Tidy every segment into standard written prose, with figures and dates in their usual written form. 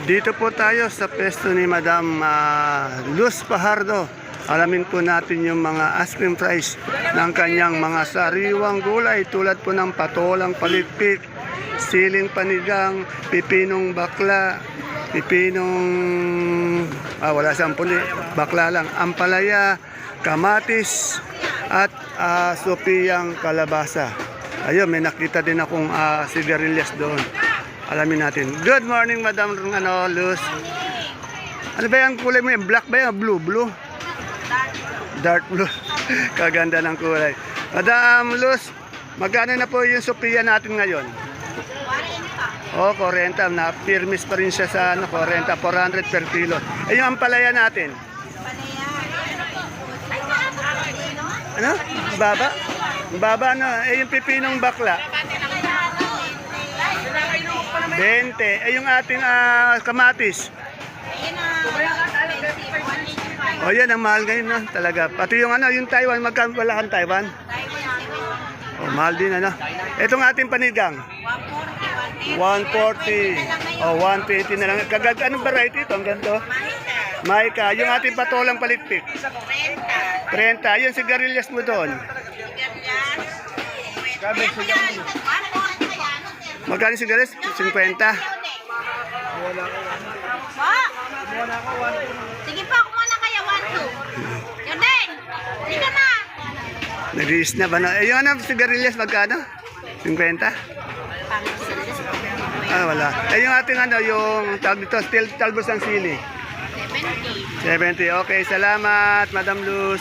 Dito po tayo sa pesto ni Madam Luz Pajardo. Alamin po natin yung mga asking price ng kanyang mga sariwang gulay tulad po ng patolang palitpik, siling panigang, pipinong bakla, pipinong wala siyang puli, bakla lang, ampalaya, kamatis at sopiyang kalabasa. Ayun, may nakita din akong sigarilyas doon. Alamin natin. Good morning, Madam Luz. Ano ba yung kulay mo? Black ba yan? Blue? Blue? Dark blue. Kaganda ng kulay. Madam Luz, magkano na po yung Sophia natin ngayon? 40. Oh, 40. Na-firmis pa rin siya sa 40, 400 per kilo. Eh, yung ampalaya natin? Ano? Baba? Baba na. Eh, yung pipinong bakla? 20. Eh, yung ating kamatis? O, yan ang mahal ngayon na talaga. Pati yung yung Taiwan, magkano wala kang Taiwan? O, mahal din Itong ating panigang? 140. O, 120 na lang. Anong variety ito? Ang ganito? Maika. Yung ating patolang palitpik? 30. Yung sigarilyas mo doon? Magkano sigarilyas? 50. Sige pa, kumuna kaya 1-2. Yun din. Sige na. Nag-iis na ba na? Eh, yung sigarilyas magkano? 50? Wala. Eh, yung ating yung tawag dito, still talbos ng sili? 70. 70. Okay, salamat, Madam Luz.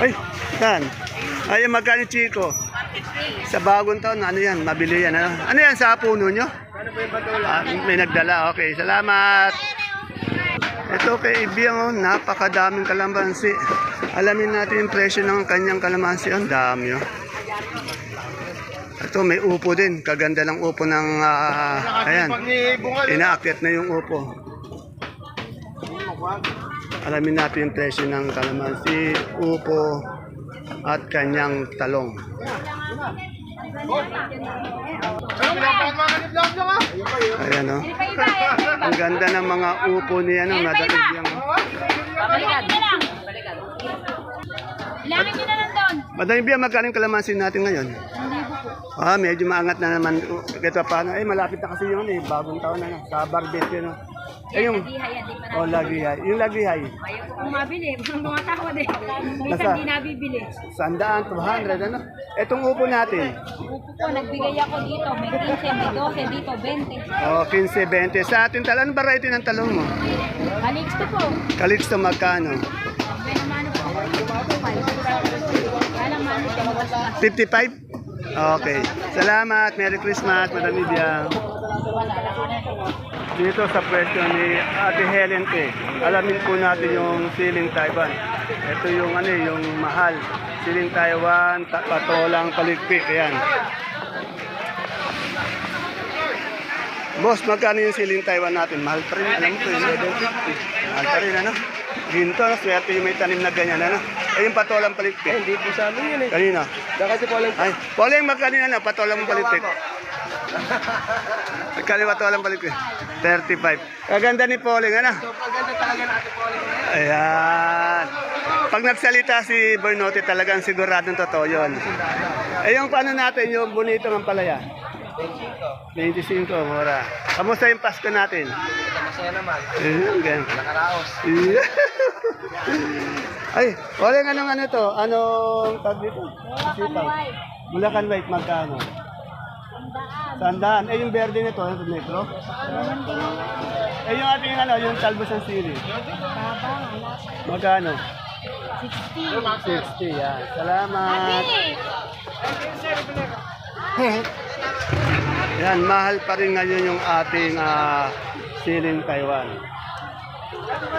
Ay, saan? Ay, magkano Chico? Sa bagong taon, ano yan? Mabili yan. Ano yan sa puno nyo? May nagdala. Okay, salamat. Ito kay Ibiang, napakadaming kalamansi. Alamin natin yung presyo ng kanyang kalamansi. Ang dami. Ito, may upo din. Kaganda ng upo ng, ayan. Inaakyat na yung upo. Alamin natin yung presyo ng kalamansi, upo, at kanyang talong. Ayan ang ganda ng mga upo niya Madam Ibiang. Ilangin nyo na lang doon. Madam Ibiang, magkano yung kalamansi natin ngayon? Medyo maangat na naman. Ito paano? Malapit na kasi yung bagong taon na sa barbecue. Yung lagihay. Yung lagihay. Kung mabili, mga tao din. Minsan di nabibili. 100, 200, Etong upo natin. Upo ko, nagbigay ako dito. May 15, may 12, dito 20. 15, 20. Sa atin, anong variety ng talong mo? Calixto po. Calixto, magkano? May naman po. 55? Okay. Salamat. Merry Christmas, Madam Ibiang. Dito sa pwesto ni Ate Helen alamin po natin yung siling Taiwan. Ito yung yung mahal. Siling Taiwan, patolang palikpik. Ayan. Boss, magkano yung siling Taiwan natin? Mahal pa rin. Alam ko, 750. Mahal pa rin, Ginto, swerte yung may tanim na ganyan, yung patolang palikpik. Hindi po sa amin yun Kanina? Dapat si Pauling. Ay, Pauling, magkano patolang palikpik? Kaliwa patolang palikpik. 35. Kaganda ni Pauling, Sobrang ganda talaga na Ate Pauling. Ayan. Pag nagsalita si Bernote, talagang siguradong totoo yun. Yung paano natin, yung bonito ng palaya? 25, mura. Kamusta yung Pasko natin? Masaya naman. Ganyan. Nakaraos. Ay, wala nga to? Anong tag dito? Bulacan White, magkano? 100. Yung verde nito, negro? Yung ating yung talbos ng sili? Magkano? 60. Yan. Salamat. Yan, mahal pa rin ngayon yung ating siling Taiwan.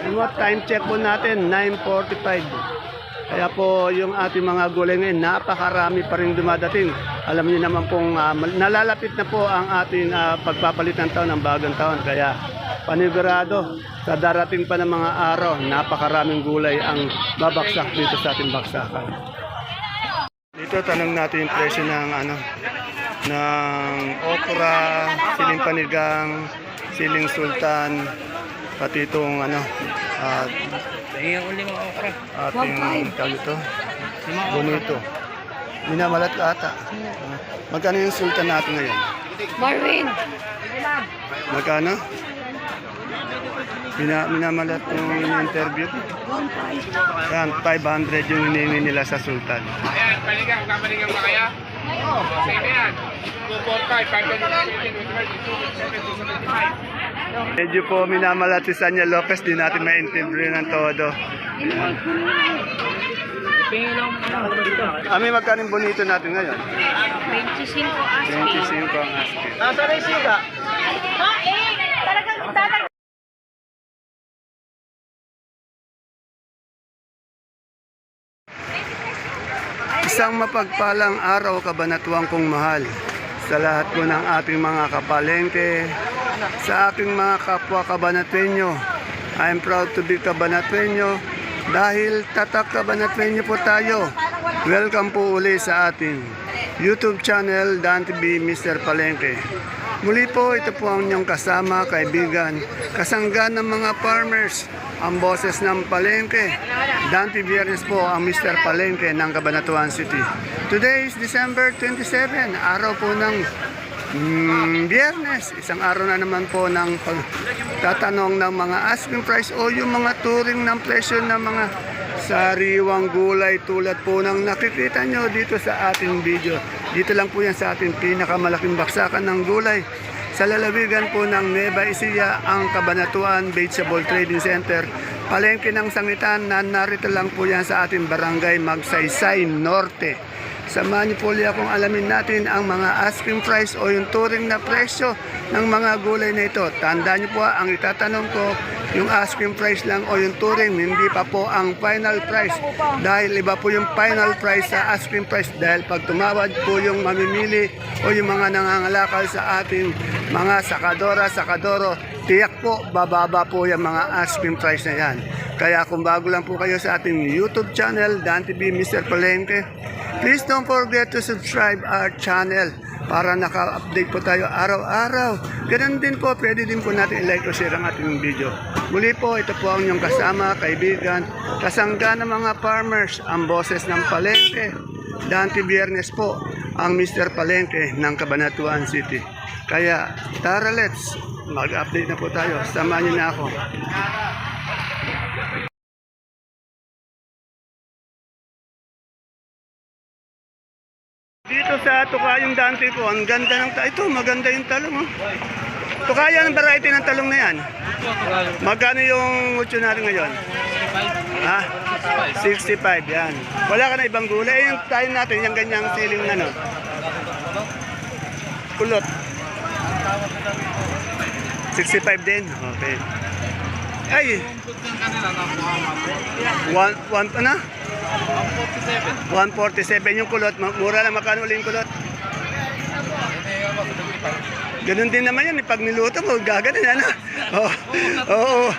Yung time check po natin, 9:45. Kaya po yung ating mga gulay ngayon, napakarami pa rin dumadating. Alam niyo naman pong nalalapit na po ang ating pagpapalit ng taon, ng bagong taon. Kaya panigurado, sa darating pa ng mga araw, napakaraming gulay ang babaksak dito sa ating baksakan. Dito tanong natin yung presyo ng okra, siling panigang, siling sultan, pati itong ano, Tingnan ko lima okra. ating tawag ito, bonito. Minamalat ka ata. Magkano yung sultan natin ngayon? Marvin! Magkano? Minamalat yung interview. Yan, 500 yung hinihingi nila sa sultan. Ayan, paligang ba kaya? Oo. Sige yan. 245, 525, 275. Medyo po minamalat si Sanya Lopez, di natin ma-interview ng todo. Ami, magkano yung bonito natin ngayon? 25 asking. 25 ang asking. Nasaan yung siga? Talagang tatag. Isang mapagpalang araw, kabanatuang kong mahal, sa lahat po ng ating mga kapalengke, sa ating mga kapwa kabanatwenyo. I'm proud to be kabanatwenyo dahil tatak kabanatwenyo po tayo. Welcome po uli sa ating YouTube channel, Dan TV Mr. Palengke. Muli po, ito po ang inyong kasama, kaibigan, kasangga ng mga farmers, ang boses ng Palengke. Dante Biernes po ang Mr. Palengke ng Cabanatuan City. Today is December 27, araw po ng Biyernes. Isang araw na naman po ng tatanong ng mga asking price o yung mga turing ng presyo ng mga sariwang gulay tulad po ng nakikita nyo dito sa ating video. Dito lang po yan sa ating pinakamalaking baksakan ng gulay. Sa lalawigan po ng Nueva Ecija, ang Cabanatuan Vegetable Trading Center, palengke ng sangitan na narito lang po yan sa ating barangay Magsaysay Norte. Samahan niyo po ulit akong alamin natin ang mga asking price o yung turing na presyo ng mga gulay na ito. Tandaan niyo po, ang itatanong ko, yung asking price lang o yung turing, hindi pa po ang final price. Dahil iba po yung final price sa asking price. Dahil pag tumawad po yung mamimili o yung mga nangangalakal sa ating mga sakadoro, tiyak po, bababa po yung mga asking price na yan. Kaya kung bago lang po kayo sa ating YouTube channel, Dan TV Mr. Palengke, please don't forget to subscribe our channel para naka-update po tayo araw-araw. Ganun din po, pwede din po natin i-like o share ang ating video. Muli po, ito po ang inyong kasama, kaibigan, kasangga ng mga farmers, ang boses ng Palengke. Dante Biernes po, ang Mr. Palengke ng Cabanatuan City. Kaya, tara let's mag-update na po tayo. Samahan niyo na ako. Dito sa Tukayong Dante po, ang ganda ng ito, maganda yung talong. Oh. Tukaya ng variety ng talong na yan. Magkano yung mucho natin ngayon? Ha? 65, yan. Wala ka na ibang gulay. Yung tayo natin, yung ganyang siling na no. Kulot. 65 din. Okay. Ay. 147 yung kulot. Mura lang, makano ulit yung kulot? Ganun din naman yan, pag niluto mo, gaganon yan. Oo,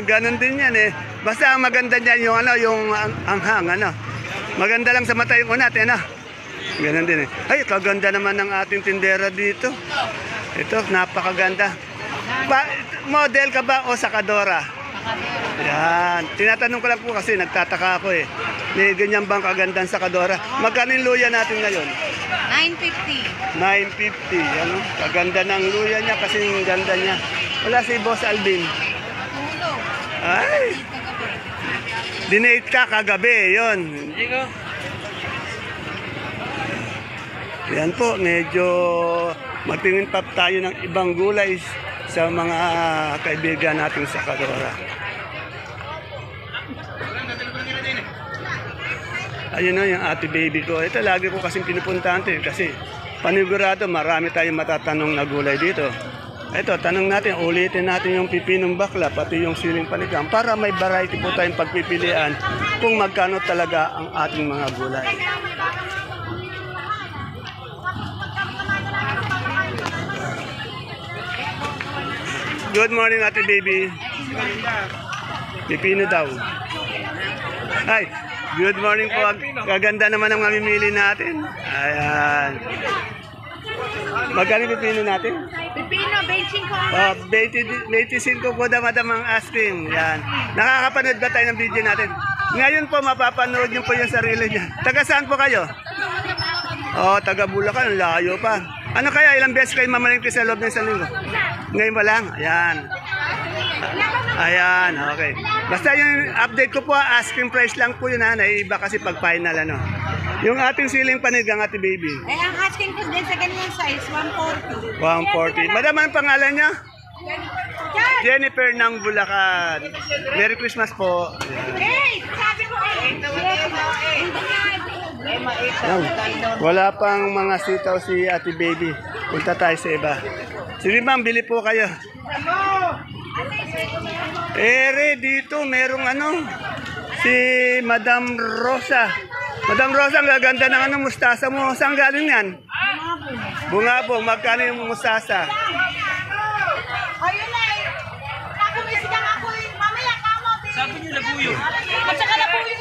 ganun din yan eh. Basta ang maganda niyan yung ano, yung anghang, ano. Maganda lang sa mata yung unat, ano. Ganun din eh. Ay, kaganda naman ng ating tindera dito. Ito, napakaganda. Model ka ba o sakadora? Yan. Tinatanong ko lang po kasi nagtataka ako eh. May ganyan bang kagandang sakadora? Magkano yung luya natin ngayon? 950. 950. Ano? Kaganda ng luya niya kasi yung ganda niya. Wala si Boss Alvin. Ay! Dinate ka kagabi. Yun. Yan po. Medyo magtingin pa tayo ng ibang gulay sa mga kaibigan nating sakadora. Ayun na yung ate baby ko. Ito lagi ko kasing pinupuntahan to eh, kasi panigurado marami tayong matatanong na gulay dito. Ito, tanong natin, ulitin natin yung pipinong bakla, pati yung siling panigang para may variety po tayong pagpipilian kung magkano talaga ang ating mga gulay. Good morning, ate baby. Pipino daw. Hi. Good morning po. Kaganda naman ang mamimili natin. Ayan. Magkano pipino natin? Pipino, 25. 25 po na madam ang asking. Yan. Nakakapanood ba tayo ng video natin? Ngayon po, mapapanood niyo po yung sarili niya. Taga saan po kayo? Oh, taga Bulacan. Layo pa. Ano kaya? Ilang beses kayo mamalingki sa loob ng isang linggo? Ngayon pa lang? Ayan. Ayan, okay. Basta yung update ko po, asking price lang po yun ha. Naiiba kasi pag final ano. Yung ating siling panigang ate baby. Ang asking ko din sa ganyan size, 140. 140. Madam, ang pangalan niya? Jennifer ng Bulacan. Merry Christmas po. Hey! Sabi ko Yan. Wala pang mga sitaw si ate baby. Punta tayo sa iba. Sige ma'am, bili po kayo. Dito merong ano, si Madam Rosa. Madam Rosa, ang gaganda ng ano, mustasa mo. Saan galing yan? Bungabong. Magkano yung mustasa? Ayun na eh. Ako may sigang ako eh. Mamaya kamo. Sabi niyo labuyo. At saka labuyo.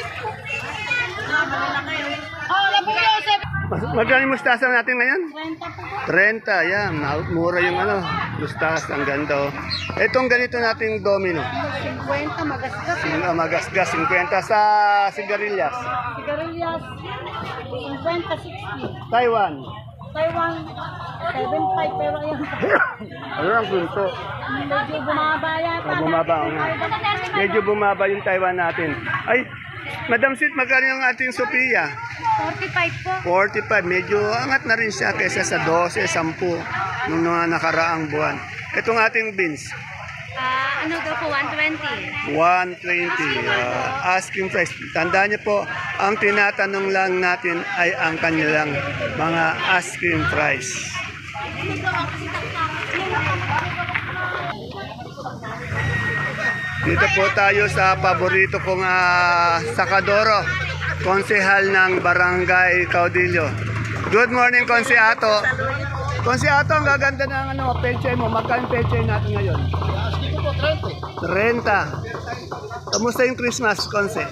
Oh, labuyo. Magkano yung mustasa natin ngayon? 20 po. 30, yan. Mura yung ano, mustasa. Ang ganda oh. Itong ganito nating domino. 50, magasgas. Magasgas, 50 sa sigarilyas. Sigarilyas, 50, 60. Taiwan. Taiwan, 75 pero yan. Ano ang punto? Medyo bumaba yata. Bumaba nga. Medyo bumaba yung Taiwan natin. Ay, Madam Sweet, magkano yung ating Sophia? 45 po. 45. Medyo angat na rin siya kaysa sa 12, 10 nung mga nakaraang buwan. Itong ating beans. Ano daw po, 120. 120. Asking price. Tandaan niyo po, ang tinatanong lang natin ay ang kanilang mga asking price. Dito po tayo sa paborito kong Sakadoro, konsehal ng Barangay Caudillo. Good morning, Konseato. Konseato, ang gaganda ng ano, peche mo. Magkano peche natin ngayon? 30. Kamusta yung Christmas, Konse?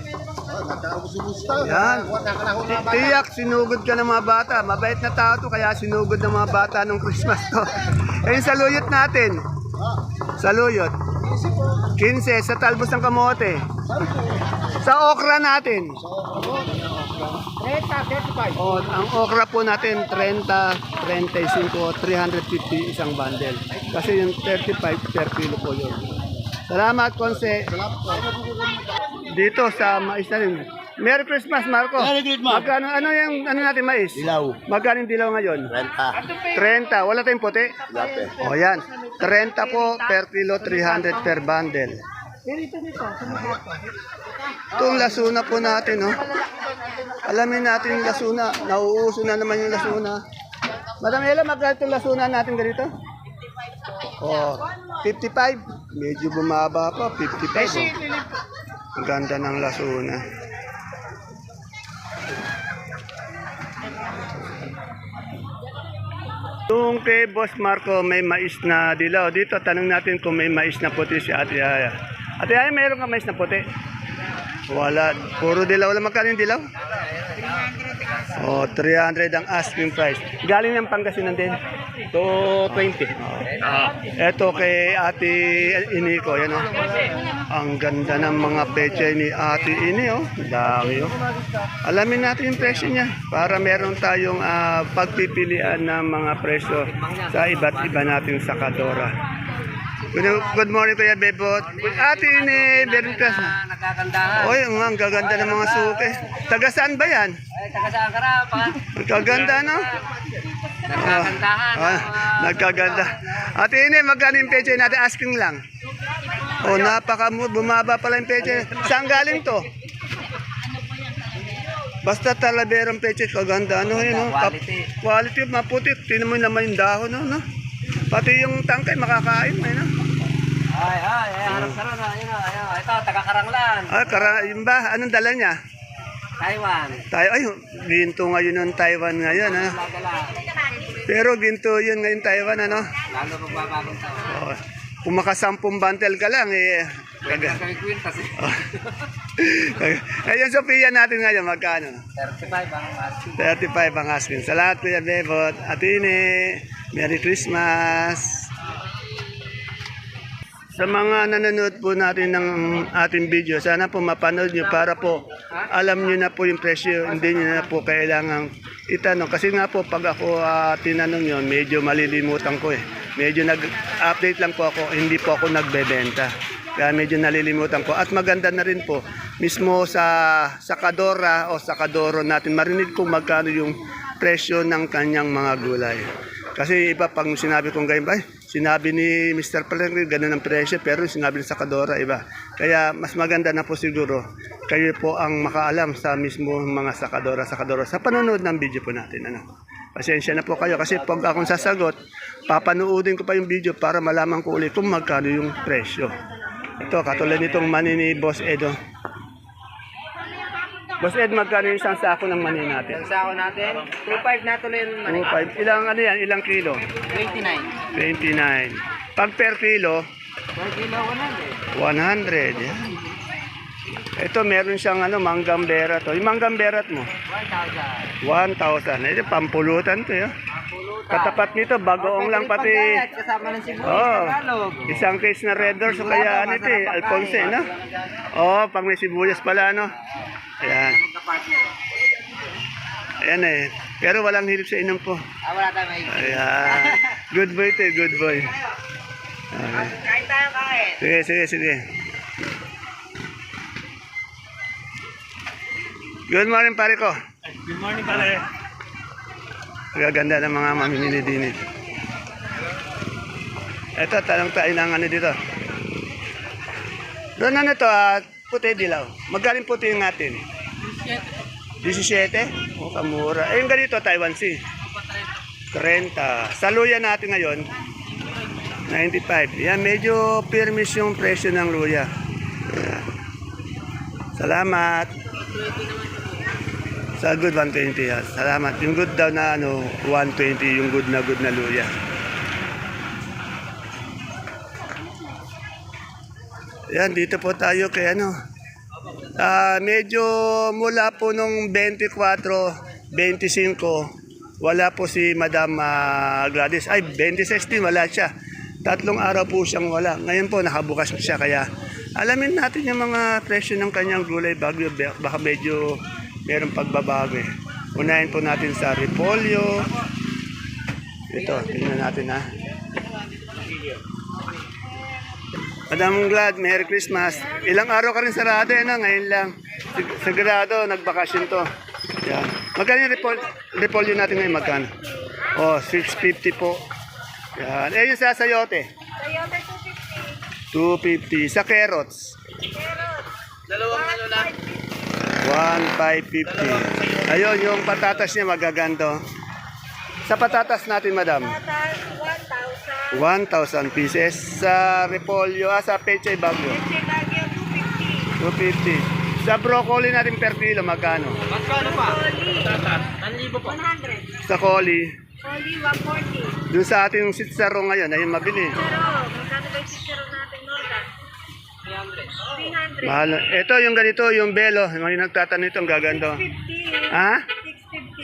Yan. Tiyak, sinugod ka ng mga bata. Mabait na tao to, kaya sinugod ng mga bata nung Christmas to. Eh, yung saluyot natin. Saluyot. 15 sa talbos ng kamote. Sa okra natin. 35. Oh, ang okra po natin 30, 35, 350 isang bundle. Kasi yung 35 per kilo po yun. Salamat, Konse. Dito sa mais na rin. Merry Christmas, Marco. Merry Christmas. Magkano, ano yung ano natin mais? Dilaw. Magkano yung dilaw ngayon? Renta. 30. Wala tayong puti? Lape. O yan. 30 po per kilo, 300 per bundle. Itong lasuna po natin, no? Alamin natin yung lasuna. Nauuso na naman yung lasuna. Madam Ella, magkano itong lasuna natin ganito? Oh, 55. Medyo bumaba pa, 55. Oh. Ang ganda ng lasuna. Kung kay Boss Marco may mais na dilaw, dito tanong natin kung may mais na puti si Ate Aya. Ate Aya, mayroon ka mais na puti? Wala. Puro dilaw lang. Magkano yung dilaw? Oh, 300 ang asking price. Galing ng Pangasinan din. 220. Ito kay Ate Iniko, yan oh. Ang ganda ng mga peche ni Ate Ini oh. Dami oh. Alamin natin yung presyo niya para meron tayong pagpipilian ng mga presyo sa iba't iba nating sakadora. Good morning, Kuya Bebot. Ate Ini, meron ka. Nagkagandahan. Oy, ang gaganda ng mga suke. Taga saan ba yan? Ay, taga saan ka ra, pa? Ang kaganda, no? Nagkagandahan. Nagkaganda. Ate Ini, magkano yung peche natin? Asking lang. Oh, bumaba pala yung peche. Saan galing to? Basta talaberang peche, kaganda. Ano yun, no? Quality, maputi. Tinan mo naman yung dahon, no? Pati yung tangkay, makakain mo, no? Ay, harap ka rin. Ayun, ito, taga-Karanglan. Yun ba? Anong dala niya? Taiwan. Ay, ginto ngayon ng Taiwan ngayon, ha? Lagala. Pero ginto yun ngayon Taiwan, ano? Lalo magbabagong taon. Oh, kung makasampung bantel ka lang, eh. Pwede na kami kwintas eh. Ayun, Sophia natin ngayon, magkano? 35 ang asking. 35 ang asking. Salamat, Kuya Bebot. Atine, Merry Christmas. Sa mga nanonood po natin ng ating video, sana po mapanood nyo para po alam nyo na po yung presyo, hindi nyo na po kailangang itanong. Kasi nga po, pag ako tinanong nyo, medyo malilimutan ko eh. Medyo nag-update lang po ako, hindi po ako nagbebenta. Kaya medyo nalilimutan ko. At maganda na rin po, mismo sa Sakadora o Sakadoro natin, marinig kung magkano yung presyo ng kanyang mga gulay. Kasi iba pang sinabi kong ganyan, sinabi ni Mr. Palengke, ganun ang presyo, pero sinabi ni Sakadora, iba. Kaya mas maganda na po siguro, kayo po ang makaalam sa mismo mga Sakadora sa panonood ng video po natin. Ano? Pasensya na po kayo kasi pag akong sasagot, papanoodin ko pa yung video para malaman ko ulit kung magkano yung presyo. Ito, katulad nitong mani ni Boss Edo. Boss Ed, magkano yung isang sako ng mani natin? Ang sako natin, 2.5 na tuloy yung mani. 2.5. Ilang ano yan? Ilang kilo? 29. 29. Pag per kilo, 1 kilo, 100. 100. Yan. Ito, meron siyang manggang berat. Yung manggang berat mo? 1,000. 1,000. Ito, pampulutan to. Katapat nito, bagoong lang pati. Kasama ng sibuyas, Oh, Tagalog. isang case na red doors o kaya ano ito eh, Alfonse, no? Oh, pang may sibuyas pala, no? Ayan. Ayan eh. Pero walang hilip sa inom po. Wala tayo may Ayan. Good boy to, good boy. Okay. Kain tayo, kain. Sige. Good morning, pare ko. Good morning, pare. Gaganda ng mga mamimili din eh. Ito, tanong tayo ng ano dito. Doon na ito, puti dilaw. Magaling puti yung atin. 17? O, kamura. Eh, yung ganito, Taiwan Sea. 30. Sa luya natin ngayon, 95. Yan, medyo firmis yung presyo ng luya. Yan. Salamat. Sa good 120 yan. Salamat. Yung good daw na 120 yung good na luya. Yan, dito po tayo kay medyo mula po nung 24, 25, wala po si Madam Gladys. Ay, 26 din, wala siya. 3 araw po siyang wala. Ngayon po, nakabukas siya. Kaya alamin natin yung mga presyo ng kanyang gulay bagyo. Baka medyo merong pagbabago eh. Unahin po natin sa repolyo. Ito, tingnan natin ha. Madam Glad, Merry Christmas. Ilang araw ka rin sarado ngayon lang. Sigurado, nagbakasyon to. Yan. Magkano yung repolyo natin ngayon? Magkano? Oh, 650 po. Yan. Eh, yung sa sayote? Sayote 250. Sa carrots? Dalawang ano lang. 1,550. Ayun, yung patatas niya magaganda. Sa patatas natin, madam? 1,000 pieces. Sa repolyo, sa pechay bagyo? 250. Sa broccoli natin per kilo, magkano? Magkano pa? 1,000 po. 100. Sa coli? Oli, 140. Dun sa ating sitsaro ngayon, ayun mabili. Pero, magkano ba yung sisiro natin, Norda? 300. Mahal. Ito yung ganito, yung belo. Yung nagtatanong ito, ang gaganda. 50. Ha?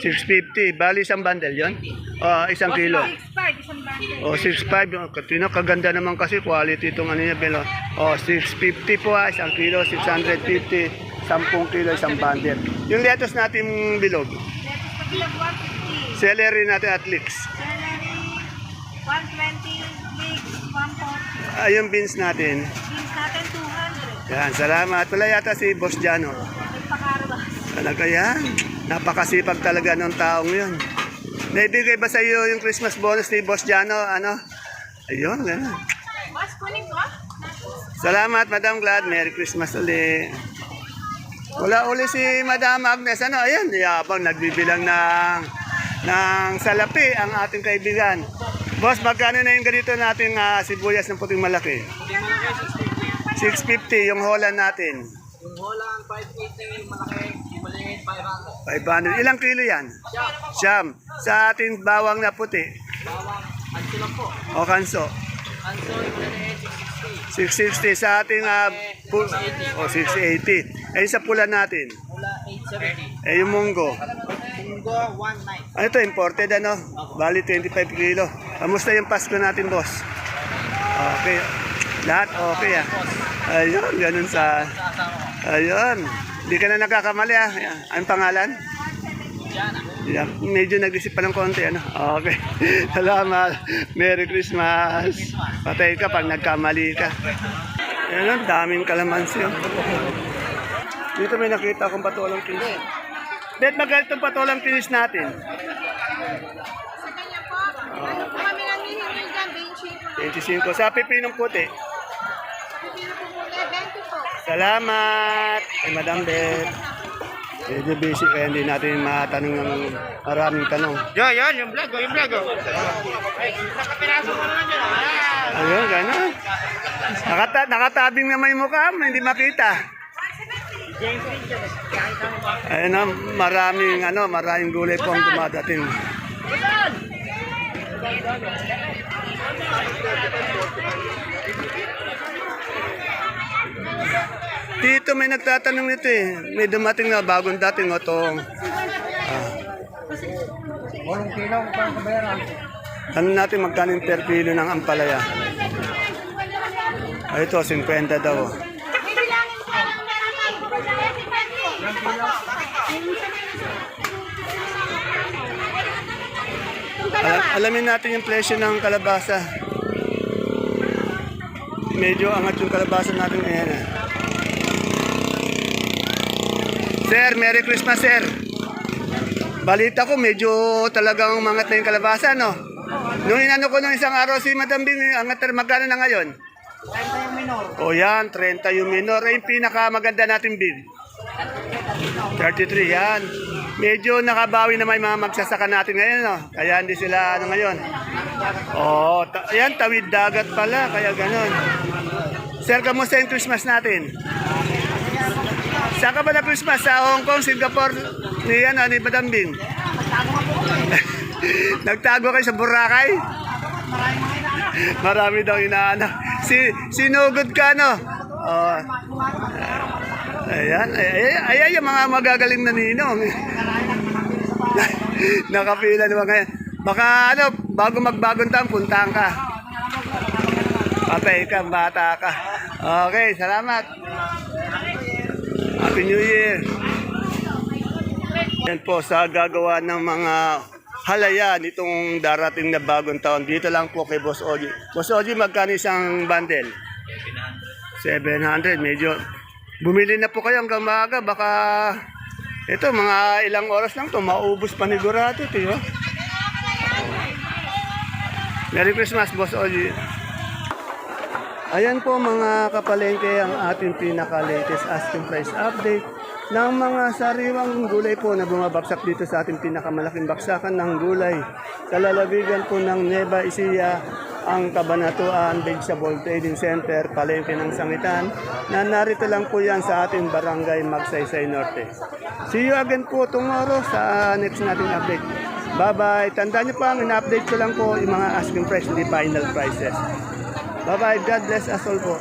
650. 650. Bali isang bundle yon? O, isang kilo. 6.5, isang bundle. O, 6.5. Katino, kaganda naman kasi quality itong ano niya, belo. O, 650 po isang kilo, 650. 10 kilo, isang bundle. Yung lettuce natin bilog. Lettuce pa bilang 150. Celery natin at leeks. Celery, 120. Leeks, 140. Yung beans natin. Beans natin, 200. Yan, salamat. Wala yata si Boss Jano. Nagpakarabas. Talaga yan. Napakasipag talaga ng taong yun. Naibigay ba sa iyo yung Christmas bonus ni Boss Jano? Ayun, gano'n. Mas, kunin ko. Salamat, Madam Glad. Merry Christmas ulit. Wala uli si Madam Agnes. Ayan, yabang nagbibilang ng salapi ang ating kaibigan. Boss, magkano na yung ganito nating sibuyas ng puting malaki? 650 yung Holland natin. Yung Holland, 580, yung malaki, yung maliit, 500. 500. Ilang kilo yan? Siyam. Sa ating bawang na puti. Bawang, anso lang po. O kanso. Anso, yung maliit, 660 660. sa ating 680. Eh sa pula natin. Mula 870. Eh yung munggo. Munggo, 19. Ano ito, imported Bali 25 kilo. Kamusta yung Pasko natin, boss? Okay. Lahat okay ah. Ayun, ganun sa... Ayun. Di ka na nagkakamali ah. Ayan. Anong pangalan? Yeah, medyo nag-isip pa ng konti, ano? Okay. Salamat. Merry Christmas. Patay ka pag nagkamali ka. Ayan, daming kalamansi. Oh. Dito may nakita akong patolang kinis. Bet, magkano itong patolang kinis natin? Sa kanya po, ano po kami nang hihingi dyan, 25 po. 25. Sa pipinong puti. Pipino po po, 20 po. Salamat. Ay, Madam Bet. Medyo busy kaya hindi natin matanong ng maraming tanong. Yan, yung vlog, yung vlog. Ay, nakapiraso mo naman yun. Ayun, gano'n. Nakatabing naman yung mukha mo, hindi makita. Ayun na, maraming gulay po ang dumadating. Dito may nagtatanong nito eh. May dumating na bagong dating o tong... Ano natin magkano yung per kilo ng ampalaya? Ay, ito, 50 daw. Oh. Bibilangin ko lang Alamin natin yung presyo ng kalabasa. Medyo angat yung kalabasa natin ngayon. Sir, Merry Christmas, sir. Balita ko, medyo talagang mangat na yung kalabasa, no? Nung inano ko nung isang araw si Madam Bing, angat na, magkano na ngayon? 30 yung minor. O yan, 30 yung minor. Yung pinakamaganda natin bid. 33, yan. Medyo nakabawi naman yung mga magsasaka natin ngayon, no? Kaya hindi sila, ano ngayon. O, yan, tawid dagat pala, kaya ganon. Sir, kamusta yung Christmas natin? Saan ka ba na Christmas? Sa Hong Kong, Singapore, ni Madam Bing? Nagtago kayo sa Boracay? Marami daw inaanak. Sinugod ka, no? Oh. Ayan, ayan yung mga magagaling na ninong. Nakapila naman ngayon. Baka bago magbagong taon, puntahan ka. Patay ka, bata ka. Okay, salamat. Happy New Year. Yan po sa gagawa ng mga halayan itong darating na bagong taon. Dito lang po kay Boss Oji. Boss Oji, magkano isang bundle? 700. Medyo bumili na po kayo hanggang maaga. Baka ito, mga ilang oras lang to maubos panigurado ito. Oh. Merry Christmas, Boss Oji. Ayan po mga kapalengke ang ating pinaka-latest asking price update ng mga sariwang gulay po na bumabagsak dito sa ating pinakamalaking baksakan ng gulay. Sa lalawigan po ng Nueva Ecija, ang Kabanatuan Vegetable Trading Center, Palengke ng Sangitan, na narito lang po yan sa ating barangay Magsaysay Norte. See you again po tomorrow sa next nating update. Bye-bye. Tandaan niyo po, ang ina-update ko lang po yung mga asking price, hindi final prices. Bye-bye. God bless us all po.